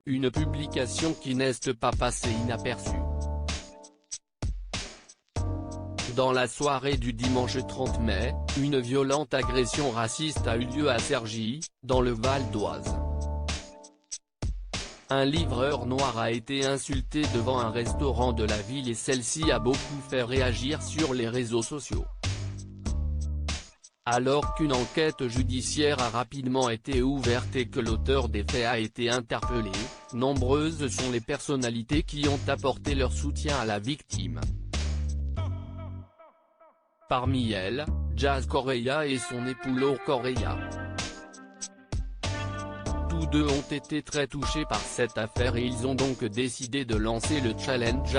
une publication qui n'est pas passée inaperçue. Dans la soirée du dimanche 30 mai, une violente agression raciste a eu lieu à Cergy, dans le Val d'Oise. Un livreur noir a été insulté devant un restaurant de la ville et celle-ci a beaucoup fait réagir sur les réseaux sociaux. Alors qu'une enquête judiciaire a rapidement été ouverte et que l'auteur des faits a été interpellé, nombreuses sont les personnalités qui ont apporté leur soutien à la victime. Parmi elles, Jazz Correia et son époux Laure Correia. Tous deux ont été très touchés par cette affaire et ils ont donc décidé de lancer le challenge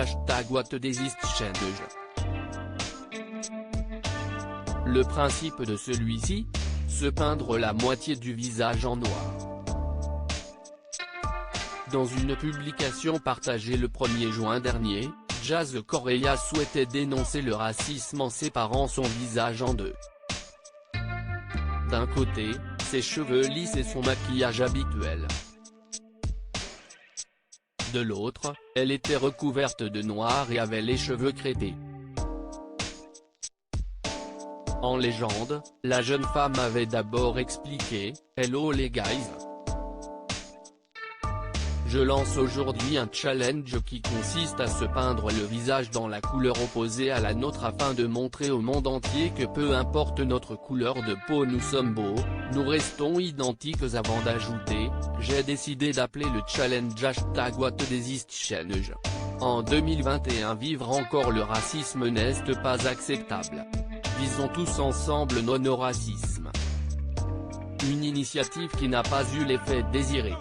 #WhatTheDesistChange. Le principe de celui-ci ? Se peindre la moitié du visage en noir. Dans une publication partagée le 1er juin dernier, Jazz Correia souhaitait dénoncer le racisme en séparant son visage en deux. D'un côté, ses cheveux lisses et son maquillage habituel. De l'autre, elle était recouverte de noir et avait les cheveux crêpés. En légende, la jeune femme avait d'abord expliqué « Hello les guys. Je lance aujourd'hui un challenge qui consiste à se peindre le visage dans la couleur opposée à la nôtre afin de montrer au monde entier que peu importe notre couleur de peau nous sommes beaux, nous restons identiques » avant d'ajouter « J'ai décidé d'appeler le challenge #WhatTheDesistChange. En 2021 vivre encore le racisme n'est pas acceptable. Visons tous ensemble non-racisme. » Une initiative qui n'a pas eu l'effet désiré.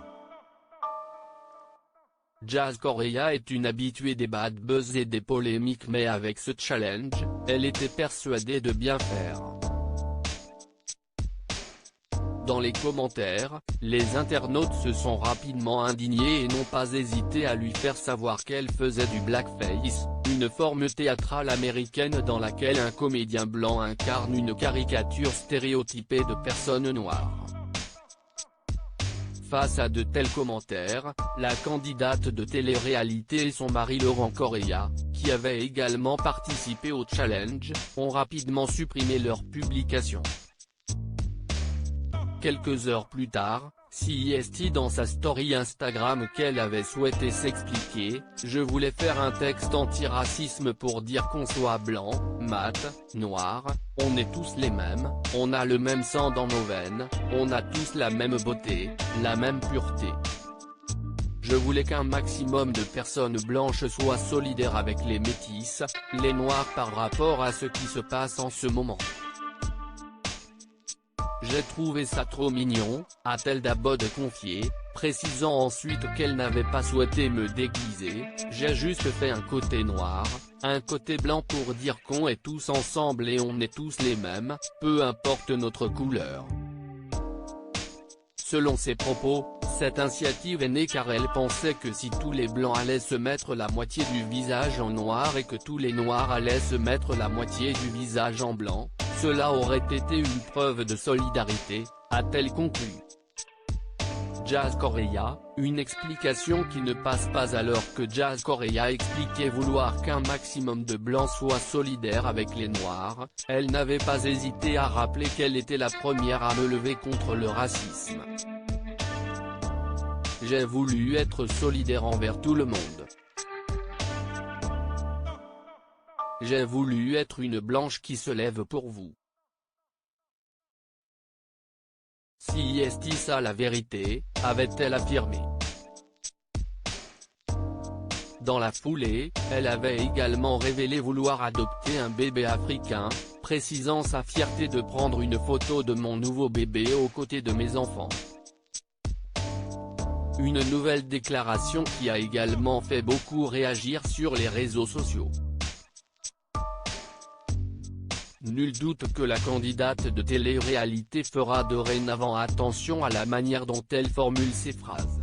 Jazz Correia est une habituée des bad buzz et des polémiques mais avec ce challenge, elle était persuadée de bien faire. Dans les commentaires, les internautes se sont rapidement indignés et n'ont pas hésité à lui faire savoir qu'elle faisait du blackface, une forme théâtrale américaine dans laquelle un comédien blanc incarne une caricature stéréotypée de personnes noires. Face à de tels commentaires, la candidate de télé-réalité et son mari Laurent Correia, qui avait également participé au challenge, ont rapidement supprimé leur publication. Quelques heures plus tard, CIST dans sa story Instagram qu'elle avait souhaité s'expliquer, « Je voulais faire un texte anti-racisme pour dire qu'on soit blanc, mat, noir, on est tous les mêmes, on a le même sang dans nos veines, on a tous la même beauté, la même pureté. Je voulais qu'un maximum de personnes blanches soient solidaires avec les métis, les noirs par rapport à ce qui se passe en ce moment. J'ai trouvé ça trop mignon », a-t-elle d'abord confié, précisant ensuite qu'elle n'avait pas souhaité me déguiser, « J'ai juste fait un côté noir, un côté blanc pour dire qu'on est tous ensemble et on est tous les mêmes, peu importe notre couleur. » Selon ses propos, cette initiative est née car elle pensait que si tous les blancs allaient se mettre la moitié du visage en noir et que tous les noirs allaient se mettre la moitié du visage en blanc, cela aurait été une preuve de solidarité, a-t-elle conclu. Jazz Correia, une explication qui ne passe pas alors que Jazz Correia expliquait vouloir qu'un maximum de blancs soient solidaires avec les noirs, elle n'avait pas hésité à rappeler qu'elle était la première à me lever contre le racisme. J'ai voulu être solidaire envers tout le monde. J'ai voulu être une blanche qui se lève pour vous. Si est-ce ça la vérité, avait-elle affirmé. Dans la foulée, elle avait également révélé vouloir adopter un bébé africain, précisant sa fierté de prendre une photo de mon nouveau bébé aux côtés de mes enfants. Une nouvelle déclaration qui a également fait beaucoup réagir sur les réseaux sociaux. Nul doute que la candidate de télé-réalité fera dorénavant attention à la manière dont elle formule ses phrases.